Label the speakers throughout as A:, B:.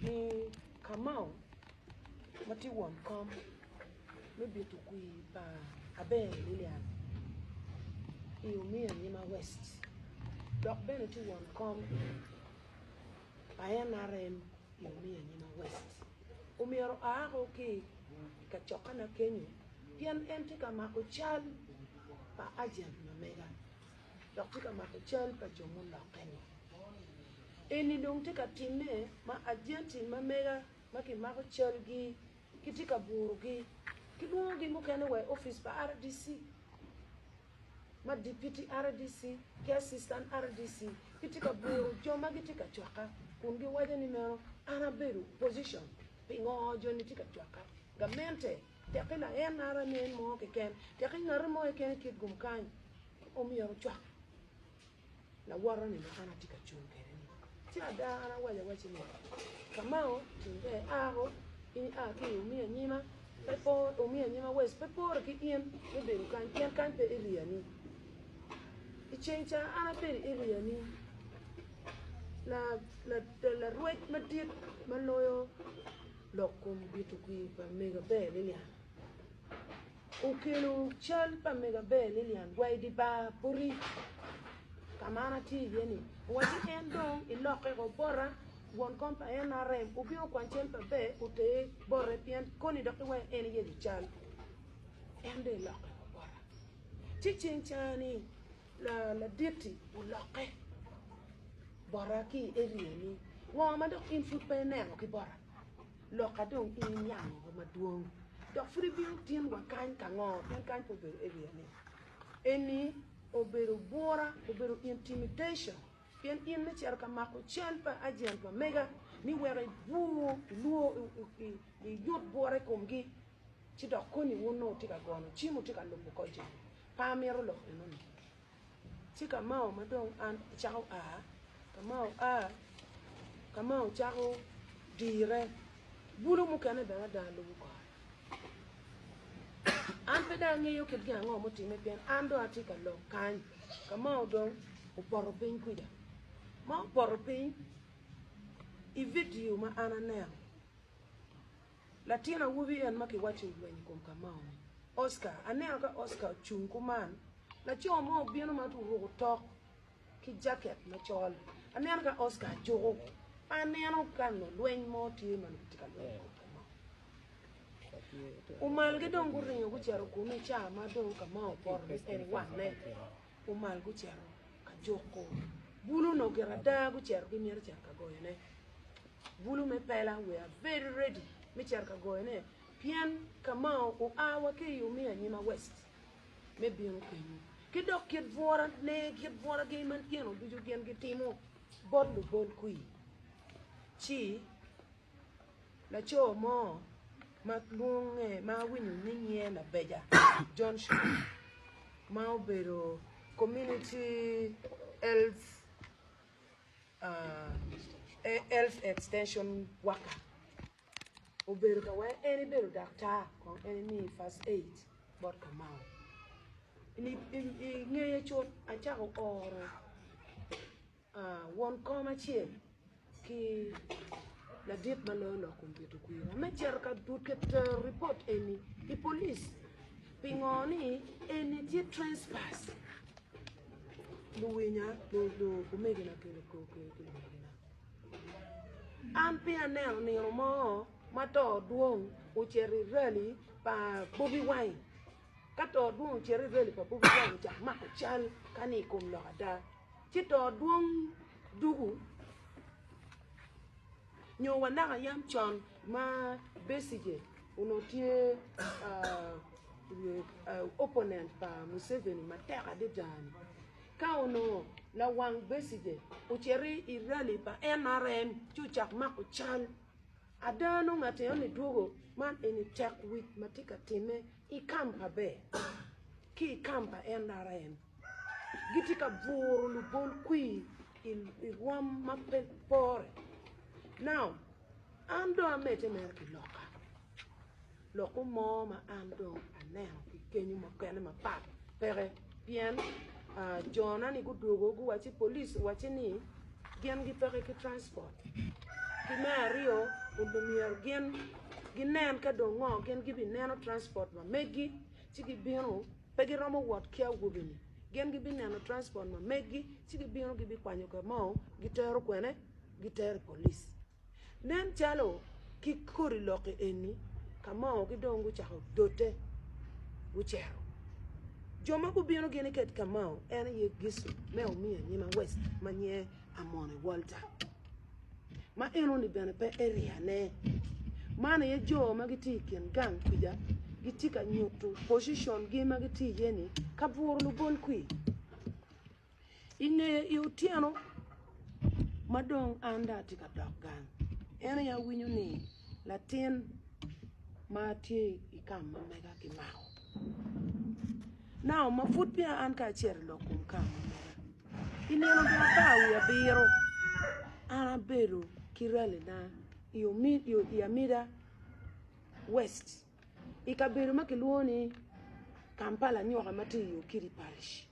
A: ni kamao mati won kom maybe to kui ba abe Lilian iumia nyima west dok bene ti won kom ayanarem iumia nyima west umiero aaro ki ka chokana kenyu pian enti ka mako chal pa agent na mega dok ti ka mako chal pa jomun la kenyu eni dong ti ka time ma agent ma mega ma ki mako chal gi kiti ka buru gi ki luongo gi mukene we office pa RDC ma deputy RDC ki assistant RDC kiti ka buru joma giti ka chwaka kun gi waje ni mero ana beru position pingo joni ti ka chwaka gamente te kila enara men mo ke ken te kingar mo e ken kit gum kan o mi yoro chwak la wara ni ana ti ka chun kere ni ti ada ana waje ni kamao tinde aro in a ki umi nyima pepo umi nyima west pepo ki ien ne beru kan pe area ni I chencha ana pe area ni la ruet madit maloyo lokum bitukui pa mega be Lilian ukelu chal pa mega be Lilian wai di ba puri kamana ti yeni wati endong iloke go bora won kompa NRM ubio kwanchen pa be ute bore pian koni dokte wai eni yedi chal ende loke go bora chichin chani la diti uloke bora ki area ni wa ma dok in food pe ne ki bora loka dong in yang go maduong dok free bill tien wa kan kango kan po be area ni eni oberu bora oberu intimidation pian in ne cher ka mako chelpa agent pa mega ni were buo luo i yot bora komgi ci dok koni wono tika gono ci mu tika lubu ko je pa mero lo no ci ka mao madong an chao a kamao chao dire bulu mu kana da lubu ko an pe da ngeyo ke ga ngo moti me pian ando atika lo kan kamao dong uporo pin kuida ma uporo pin I video ma ananel latina wubi en maki wachi wen kom kamao Oscar anel ka Oscar chung kuman la cho mo bieno ma tu ro tok ki jacket na chol anel ka Oscar jogo aneno kan no wen mo ti man tika lo umal ge dong gurinyo gu chero ku ni cha ma dong kamao por eri wane umal gu chero ka joko bulu no gerada gu chero gi mer chero ka goyene bulu me pela we are very ready me chero ka goyene pian kamao o awa ke yumi anyima west me bieno kenyu ki dok kit vora ne kit vora ge man kieno bijo gen ge timo bodlu bol kui chi la cho mo ma lunge ma winyu ninye na beja Johnson ma obero community health extension worker obero ka we any bero doctor kon any first aid bot kamao ni ngeye chot acha ko oro won koma chie ki la dit malolo computer kuira me cerca duket report eni I police pingoni eni ti trespass luwinya do kumege na kele ko ampi anel ni mo mato duong ucheri rally pa Bobby Wine kato duong cheri rally pa Bobby Wine ja ma chal kani kum lo ada chito duong dugu nyo wanda yam chon ma besije unotie opponent pa Museveni mateka de jani ka ono la wang besije ucheri irali pa NRM chuchak mako chal adano ngate oni dugo man eni tek with matika time I kampa be ki kampa NRM gitika buru lu bol kui il wam mape pore now ando amete merki loka loko mo ma ando aneno ki kenyu ma kene ma pap pere bien jona ni gudugo gu wachi police wachi ni gen gi pere ki transport ki mario undumier ginen ka dongo gen gibi neno transport ma megi chigi bino pegi romo wat kia gubini gen gibi neno transport ma megi chigi bino gibi kwanyo ka mo gitero kwene gitero police nen chalo ki kuri loki eni kama gidongo chako dote uchero joma ku bino gini ket kama en ye gisu me omia nyima west manye amone Walter ma eno ni bene pe area ne mana ye jo ma giti ken gang kuja giti ka nyutu position gi ma giti yeni ka burlu bol kui inge yutiano madong anda tika dog gang ena ya winyo ni latin ma tie ikam ma mega ki mao now ma fut pia an ka cher lo kum kam ineno bia bawi ya biro ana beru kirale na yo yamida west ikaberu makiluoni Kampala nyoka mati yo kiri parish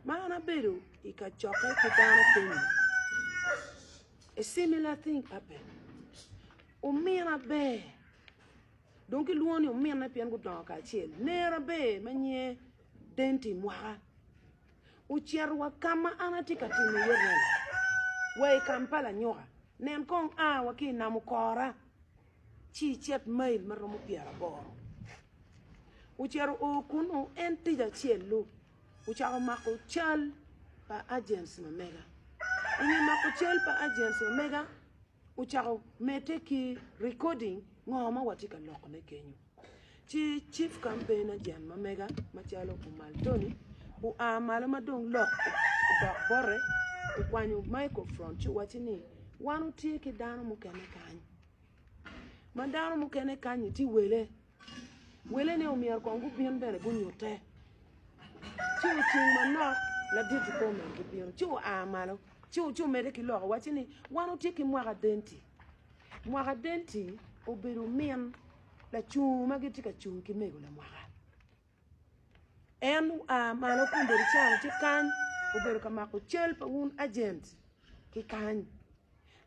A: maana beru ikachoka kidano penny a similar thing happened umina be donc luoni umina pian gudon ka chiel nera be manye denti mwa uchierwa kama anatika timu yerel way Kampala nyoka nen kong a waki namukora chi chet mail maromo piara bor uchiero okuno entija chielu ucharo mako chal pa agents ma mega ini mako chal pa agents ma mega ucharo mete ki recording ngoma watika lokne kenyu chi chief campaign agent ma mega machalo umaltoni u amalo madong lok dok bore ukwanyu microphone chu wachini wanu tie ki dano mukene kanyi mandano mukene kanyi ti wele ne umier kongu bien bere gunyote chiu ting manok la diti kome gibien chiu amalo chiu mede ki loko wachini wanu tie ki mwaka denti oberu mien la chung magiti ka chung ki mego la mwaka en amalo kumberi chano ti kany oberu ka mako chel pa un agent ki kany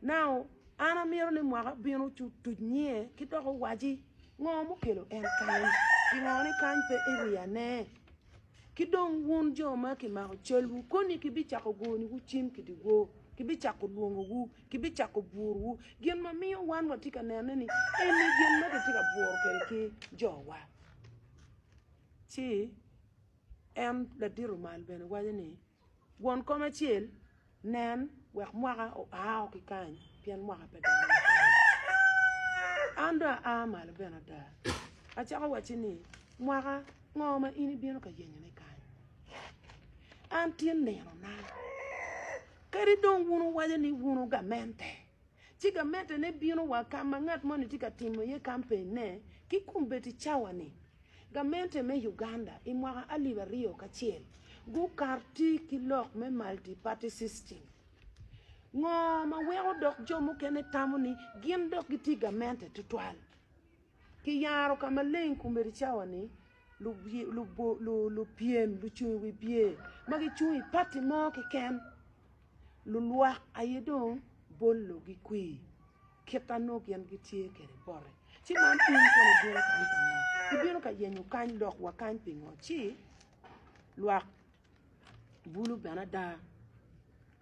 A: now ana miro ni mwaka bino chu tujnie kitoko waji ngomu kelo en kany ngoni kany pe area ne kidong wun jo ma ki mako chelwu koni kibi chako goni wu chim kidigo kibi chako luongo wu kibi chako buru gien ma miyo wan watika nene ni eni gien ma tika buru kere ki jowa chi en la diru mal bene wajani won koma chiel nen wek mwaka o aao ki kany pian mwaka pe anda amal bena da achaka wachini mwaka ngoma ini bino ka yenyane kany antien neno na kari don wunu wajani wunu gamente chiga mente ne bino wakama ngat moni tika timo ye campaign ne kikumbeti chawani gamente me Uganda imwaka aliva rio kachiel gu karti kilok me multi party system ngoma weo dok jomo kene tamuni gien dok gitiga mente tutwal ki yaro kama len kumberi chawani lu piem lu chui bie magi chui party mo ki ken lu lwa ayedon bollo gi kui ketano gien gitie kere bore chi man tin ko ne biro kan tamo biro ka yenyu kan dok wa kan pingo chi lwa bulu bana da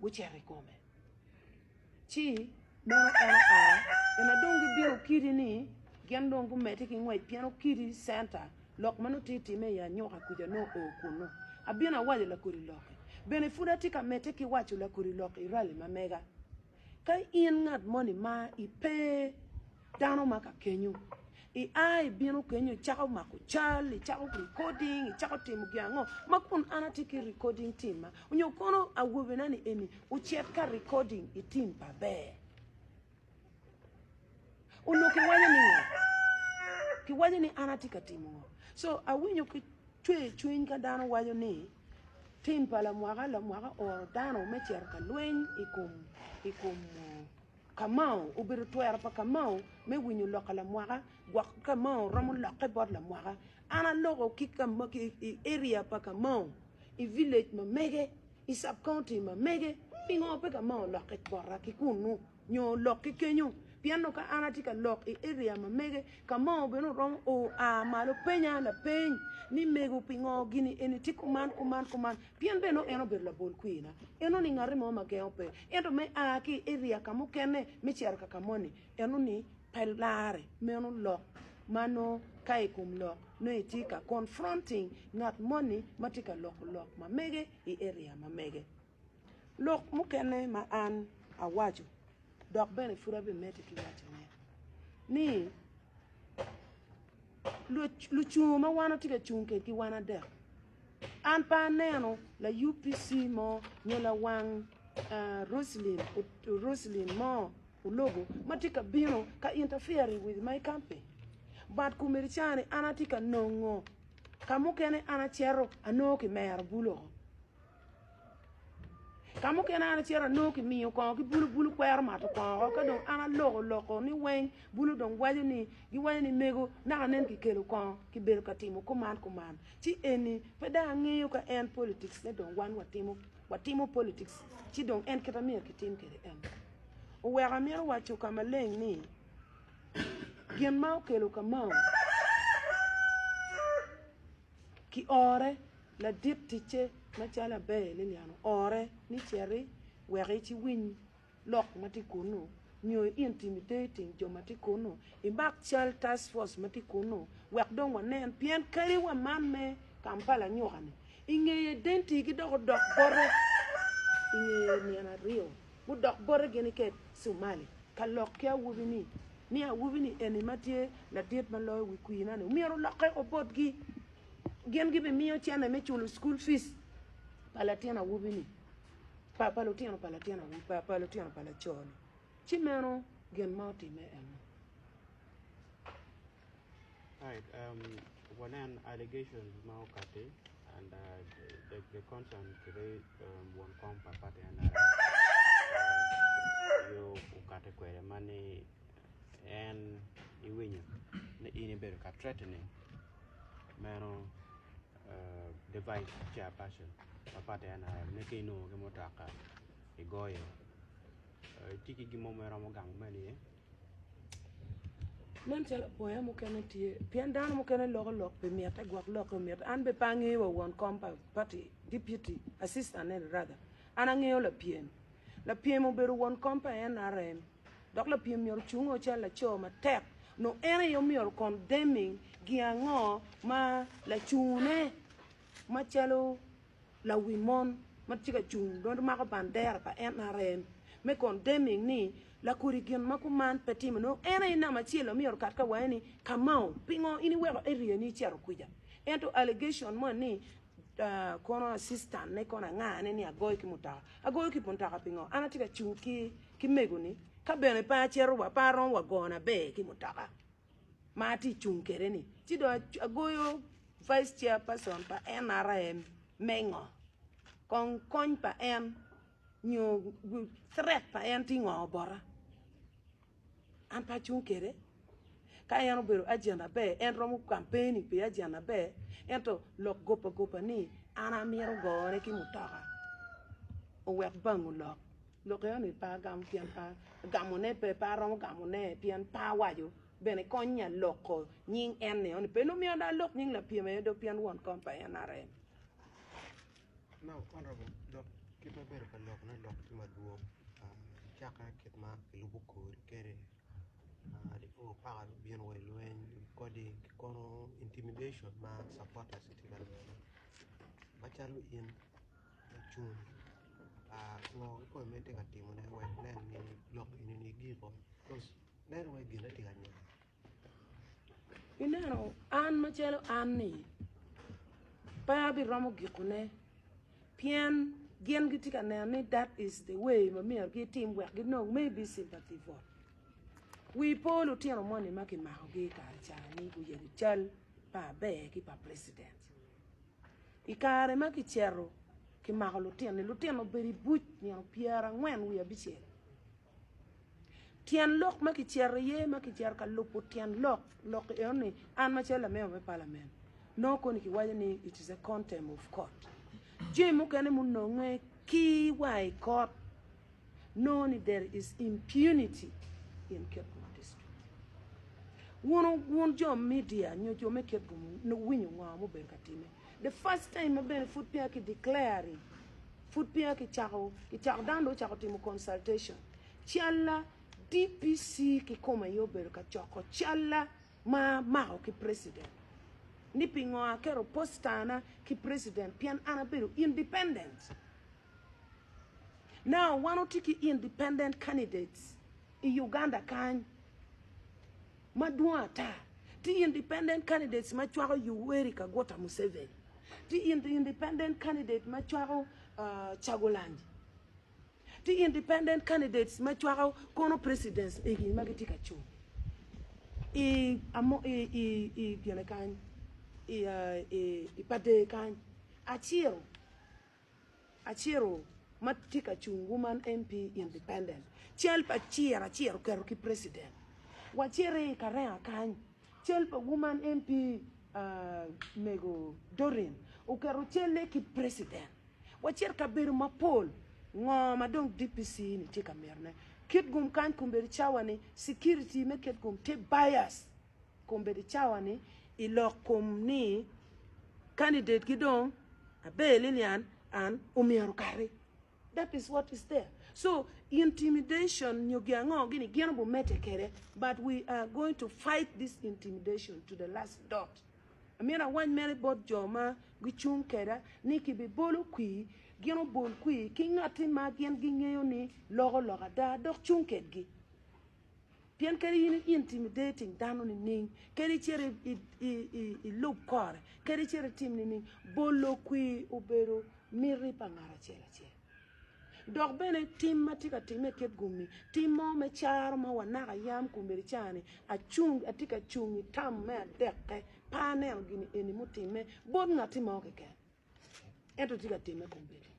A: wuchere kome chi mero ena dongi biro kiri ni gendo ngu meti ki ngwe piano kiri center lok manu titi me ya nyoka kuja no okuno abina waje la kuri lok bene fuda tika meti ki wacho la kuri lok irali ma mega kai in ngat moni ma ipe dano maka kenyu I ai bino kenyu chako mako chali chako recording chako timu giango makun anatiki recording team unyo kono awube nani eni ucheka recording I team pa be uno kiwaje ni anatika timu so awinyo ki chwe ka dano wajo ni team pa la mwaka o dano mecher ka lwen ikum kamao ubiru tuera pa kamao me winyo loka la mwaka gwa kamao ramu loka bod la mwaka ana logo kika maki area pa kamao I village ma mege I sub county ma mege pingo pe kamao loka bora kikunu nyo lok ki kenyo piano ka anatika lok e area ma mege ka mo beno rom o a malo penya la peny ni mego pingo gini eni tikuman kuman pian beno eno ber la bol kuina eno ni ngare mo mageo pe ento me a ki area ka mukene mi cher ka kamoni eno ni pelare meno lok mano kai kum lok no itika confronting ngat money matika lok ma mege e area ma mege lok mukene ma an awajo dok bene fura be mete ki wacho ni lu chuma wana tika chunke ki wana de an pa neno la UPC mo nyola wang Roslyn mo ulogo matika bino ka interfering with my campaign but kumirichani anatika nongo kamukene anachero anoki mer bulo kamukene anachero anoki miyo ko ki bulu kwer mato ko ka don ana loko ni wen bulu don wajo ni gi wajo ni mego na nen ki kelo ko ki bel ka timo kuman ti eni peda ngeyo ka en politics ne don wan watimo politics ti don en keta miyo ki tim kere en o wera miyo wacho kama leng ni gien ma okelo kamao ki ore la dip tiche machala be liliano ore ni cheri weri chi win lok matikuno nyo intimidating jo matikuno imbak chal task force matikuno wek don wanen pien kari wa mamme Kampala nyokane ingeye denti ki dok bore ingeye niana rio bu dok bore geni ke Somali ka lok kya wubini ni a wubini eni matie la diet malo wi kuina ne miero lokke obot gi gen gi be miyo tiana me chulo school fees palatiana wubini palatiana palachoni chimeno gen mauti me en
B: right one an allegations now kate and the concern today one compa party and yo ukate kwere mani and iwinyo na ini better ka threatening mano the vice chairperson papate ana neke no gemotaka igoyo tiki gimomera mo gang mani
A: nem tela poya mo kene tie pian dan mo kene lok be miata gwak lok miata an be pangi wo won compa party deputy assistant and rather ana ngeo la piem mo beru won compa NRM dok la piem yor chungo chala choma tek no ene yo mior condemning giango ma la chune ma chalo la wimon ma chiga chung don ma ko bandera pa NRM me condemning ni la kurigion makuman petimo no ene ina machielo mior katka wani kamao pingo ini wego area ni chero kuja ento allegation mo ni kono assistant ne kona ngane ni agoy ki puntaka pingo anatika chuki ki meguni ka bene pa chero wa paron wa gona be ki mutaka mati chunkere ni tido agoyo vice chairperson pa NRM mengo kon pa en nyo threat pa en tingo bora an pa chunkere ka en bero agenda be en romu campaigning pe agenda be ento lok gopa ni ana miro gore ki mutaka o wek bangu lok ni pa gam pian pa gamone pe pa romu gamone pian pa wajo bene konya loko nying en ne on pe no mi onda lok nying la pieme do pian won kompa NRM
C: now honorable doc keep a better lok na lok ti maduo chaka ket ma lubuko kere di o pa bien way luen kodi kono intimidation ma supporters itigal machalu in chun no ko mete ka timo ne way nen ni lok ni gigo cause nen way gina tiganya
A: inano an machelo an ni pa bi romo gikune pian gen gitika ne that is the way ma mi gi team work gi no maybe sympathy vote we polo tiano money maki ma gi ka chani ku yeri chal pa be ki pa president ikare maki chero ki ma lo tiano beri buch ni piara ngwen wi abiche tian lok maki cher ye maki cher ka lopo tian lok yoni an machela me parliament no koni ki wajani it is a contempt of court je mo kane mun no nge ki wai court knowing there is impunity in Kirkuk district. One job media, new job make it no win you the first time I've been food piaki declaring food piaki chako dando chako timu consultation. Chialla DPC ki koma yober ka choko chialla ma ki president. Nipping on kero postana ki president pian anabiru independent. Now one of the independent candidates in Uganda can Madwata. The independent candidates Machwaro Yoweri Kaguta Museveni. The independent candidate Machwaro Chagoland. The independent candidates Machwaro Kono presidents Egi Magitika Chu. Ganakan Pade Kan Achiro Matika Chu woman MP independent. Chelpa Achiro Karuki president. Wachere Karen Kan Chelpa woman MP Mego Dorin Ukaruchele ki president. Wacher Kabiru Mapol ngo madong DPC ni tika merne. Kit gum kan kumberi chawani security make it gum te bias kumberi chawani ilo kumni candidate kidong abe Lilian and Umiarukari. That is what is there. So intimidation but we are going to fight this intimidation to the last dot. Amira one mary bot joma gichun kera niki bi bolu kui gino bol kui kingati ma gen gingeyo ni logo da dok chunket gi pian keri intimidating dano ni ning keri chere I look core keri chere tim ni ning bolo kui ubero miri pangara chela chela dog bene tim matika time ket gumi tim mo me char ma wana yam kumberi chani a chung atika chungi tam me deke panel gini eni mutime bod ngati ma okeke ento tika time kumberi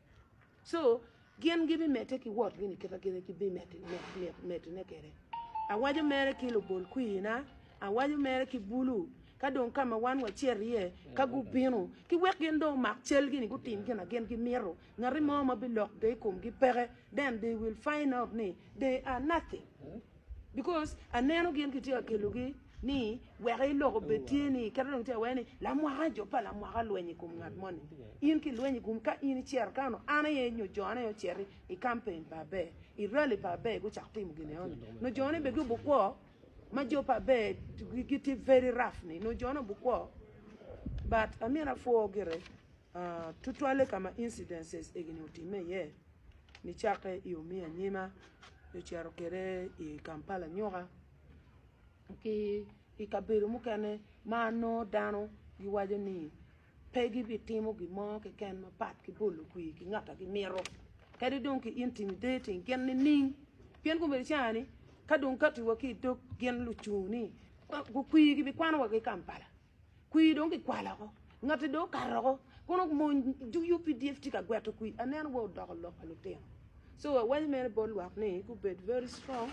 A: so gen gibi mete ki word gini kita gini ki bi mete ne kere a wajo mere ki lo bol kuina a wajo mere ki bulu kadon kama wan wa cherie ka gubino ki wekin do mak chel gini gutim gina gen gi miro ngari mo ma bi lok de kum gi pere then they will find out ni they are nothing because aneno gen ki tia kelugi ni were lo betini kadon tia weni la mwa jo pa la mwa lwenyi kum ngat moni in ki lwenyi kum ka in cher kano ana ye nyo jona yo cheri I campaign ba be I rally ba be go chaktim gini on no jona be go bokwo Majopa bed get it very rough no jono bukwo but amira for gere tutwale kama incidences egini utime ye ni chake iumia nyima yo charo kere I Kampala nyoga ki ikabiru mukane mano dano giwaje ni pegi bitimo gi mo ke ken mapat ki bulu ki ngata ki miro kadi donki intimidating gen ni pien ko be chani kadung kati waki dok gen luchuni ku kui gi bi kwano waki Kampala kui dong ki kwala ko ngati do karoko kono mo du UPDF tika gweto kui anen wo dog local ten so when men bol wak ni ku bet very strong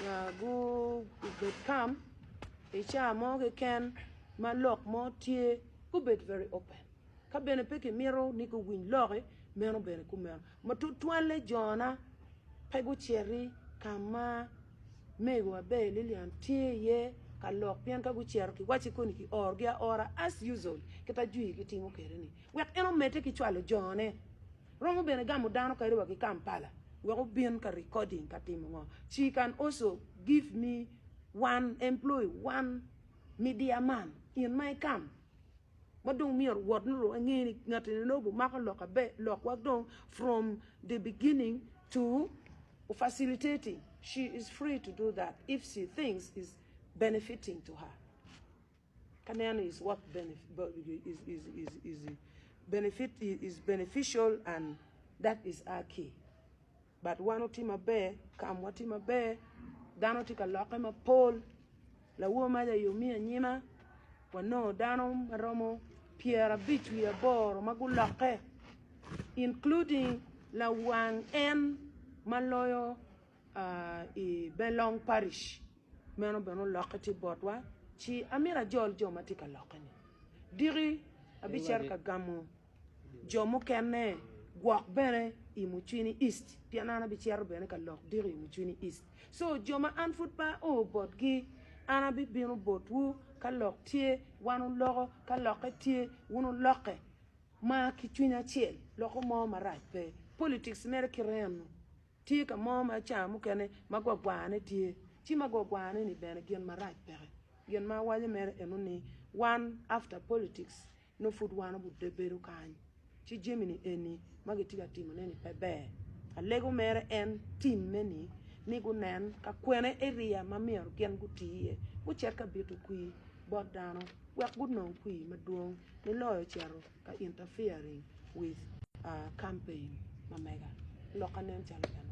A: ya go bet come e cha mo ke ken ma lok mo tie ku bet very open ka bene peke miro ni ku win lore meno bene ku mero ma tu twale jona pegu cherry kama mego abe Lilian tie ye ka lok pian ka guchier ki wachi koni ki orgia ora as usual kita jui ki timo kere ni wek eno mete ki chwalo jone rongo bene gamu dano ka riwa ki Kampala weko bien ka recording ka timo ngo she can also give me one media man in my camp madung mir word no ngeni ngati no bu maka lok abe lok wak dong from the beginning to facilitating. She is free to do that if she thinks is benefiting to her. Kanyan is what is beneficial, and that is our key. But one of them bear, come what him bear, dano tika lokema pole, la woman ya yumi nyima, wano dano maromo, Pierre beach we are bor magulake, including la wang en maloyo I Belong Parish. Meno beno lokati botwa chi amira jol jomatika lokani diri abichar ka gamu jomo kenne gwak bene i Muchini East pianana bi chiaro bene ka lok diri Muchini East so joma an foot pa o bot gi ana bi binu bot wu ka lok tie wanu logo ka lok tie wunu loke ma ki chunya chiel loko mo marach pe politics mere kirem tie ka mo ma chamu kene magwagwane tie chi magwagwane ni bene gen marach pe gen ma waje mere enuni one after politics no food one bu de beru kan chi Gemini eni magitiga timo neni pebe alego mere en team meni ni gunen ka kwene area mamier gen gutie gucher ka bitu kui bodano wek gudnon kui maduong ni loyo chero ka interfering with campaign mamega lokanen chalo